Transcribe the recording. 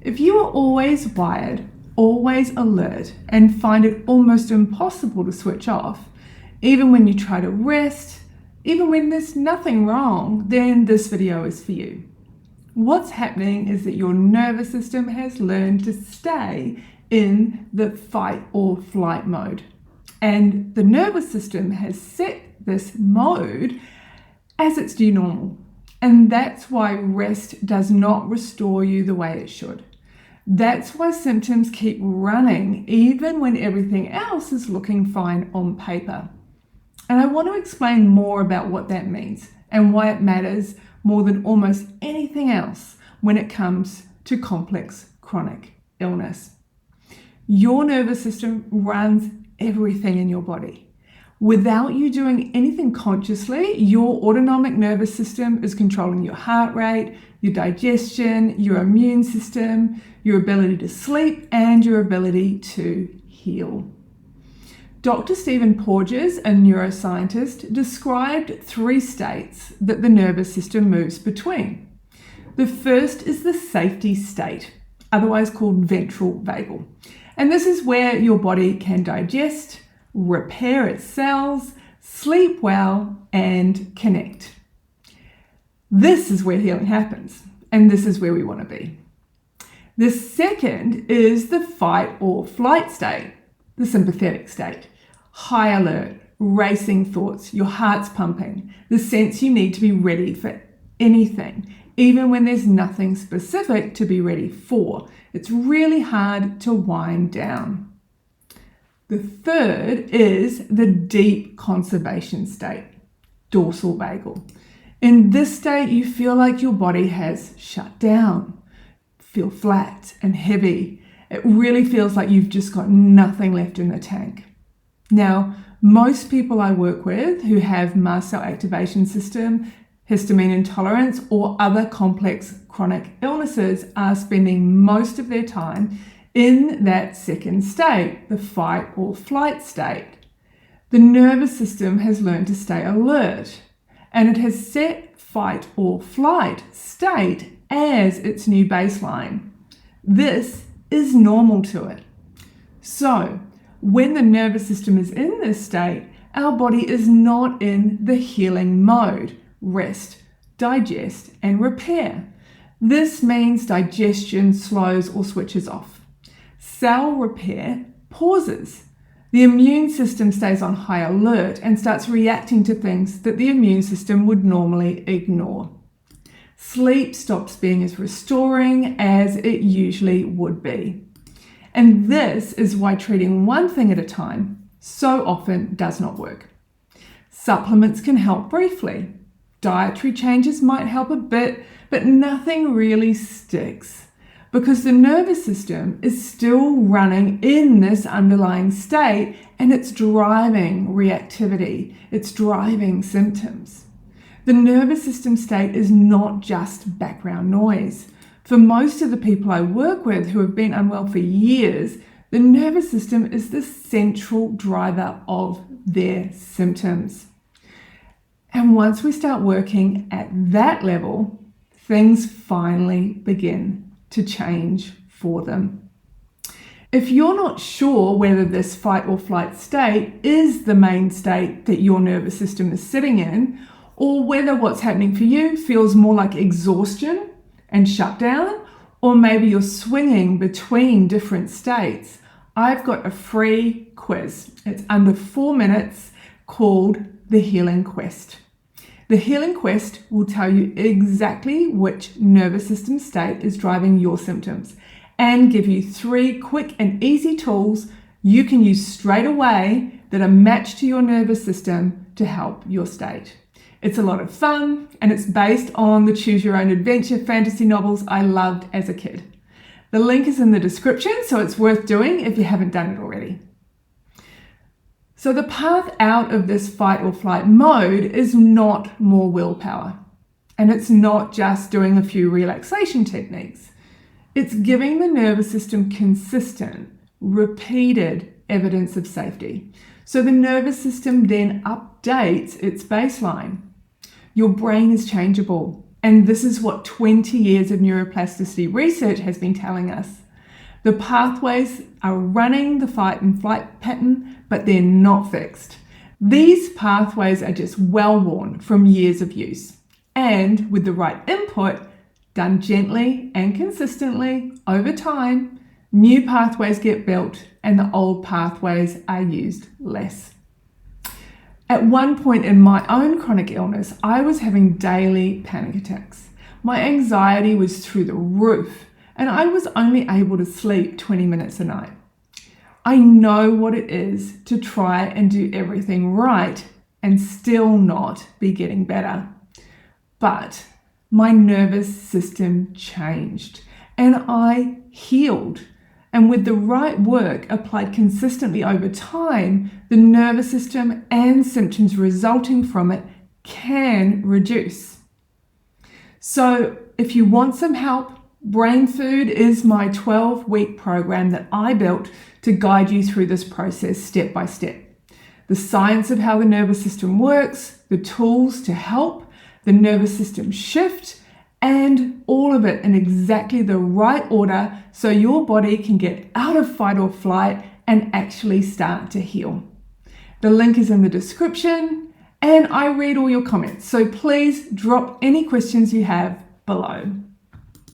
If you are always wired, always alert, and find it almost impossible to switch off, even when you try to rest, even when there's nothing wrong, then this video is for you. What's happening is that your nervous system has learned to stay in the fight or flight mode. And the nervous system has set this mode as its new normal. And that's why rest does not restore you the way it should. That's why symptoms keep running even when everything else is looking fine on paper. And I want to explain more about what that means and why it matters more than almost anything else when it comes to complex chronic illness. Your nervous system runs everything in your body. Without you doing anything consciously, your autonomic nervous system is controlling your heart rate, your digestion, your immune system, your ability to sleep, and your ability to heal. Dr. Stephen Porges, a neuroscientist, described 3 states that the nervous system moves between. The first is the safety state, otherwise called ventral vagal. And this is where your body can digest, repair its cells, sleep well, and connect. This is where healing happens, and this is where we want to be. The second is the fight or flight state, the sympathetic state. High alert, racing thoughts, your heart's pumping, the sense you need to be ready for anything, even when there's nothing specific to be ready for. It's really hard to wind down. The third is the deep conservation state, dorsal vagal. In this state, you feel like your body has shut down, feel flat and heavy. It really feels like you've just got nothing left in the tank. Now, most people I work with who have mast cell activation system, histamine intolerance, or other complex chronic illnesses are spending most of their time in that second state, the fight or flight state. The nervous system has learned to stay alert, and it has set fight or flight state as its new baseline. This is normal to it. So, when the nervous system is in this state, our body is not in the healing mode, rest, digest, and repair. This means digestion slows or switches off. Cell repair pauses. The immune system stays on high alert and starts reacting to things that the immune system would normally ignore. Sleep stops being as restoring as it usually would be. And this is why treating one thing at a time so often does not work. Supplements can help briefly. Dietary changes might help a bit, but nothing really sticks because the nervous system is still running in this underlying state and it's driving reactivity, it's driving symptoms. The nervous system state is not just background noise. For most of the people I work with who have been unwell for years, the nervous system is the central driver of their symptoms. And once we start working at that level, things finally begin to change for them. If you're not sure whether this fight or flight state is the main state that your nervous system is sitting in, or whether what's happening for you feels more like exhaustion and shutdown, or maybe you're swinging between different states, I've got a free quiz. It's under 4 minutes called the Healing Quest. The Healing Quest will tell you exactly which nervous system state is driving your symptoms and give you 3 quick and easy tools you can use straight away that are matched to your nervous system to help your state. It's a lot of fun and it's based on the choose your own adventure fantasy novels I loved as a kid. The link is in the description, so it's worth doing if you haven't done it already. So the path out of this fight or flight mode is not more willpower. And it's not just doing a few relaxation techniques. It's giving the nervous system consistent, repeated evidence of safety. So the nervous system then updates its baseline. Your brain is changeable. And this is what 20 years of neuroplasticity research has been telling us. The pathways are running the fight and flight pattern, but they're not fixed. These pathways are just well worn from years of use. And with the right input, done gently and consistently over time, new pathways get built and the old pathways are used less. At one point in my own chronic illness, I was having daily panic attacks. My anxiety was through the roof, and I was only able to sleep 20 minutes a night. I know what it is to try and do everything right and still not be getting better. But my nervous system changed and I healed. And with the right work applied consistently over time, the nervous system and symptoms resulting from it can reduce. So if you want some help, BrainFood is my 12-week program that I built to guide you through this process step by step. The science of how the nervous system works, the tools to help the nervous system shift, and all of it in exactly the right order so your body can get out of fight or flight and actually start to heal. The link is in the description, and I read all your comments, so please drop any questions you have below.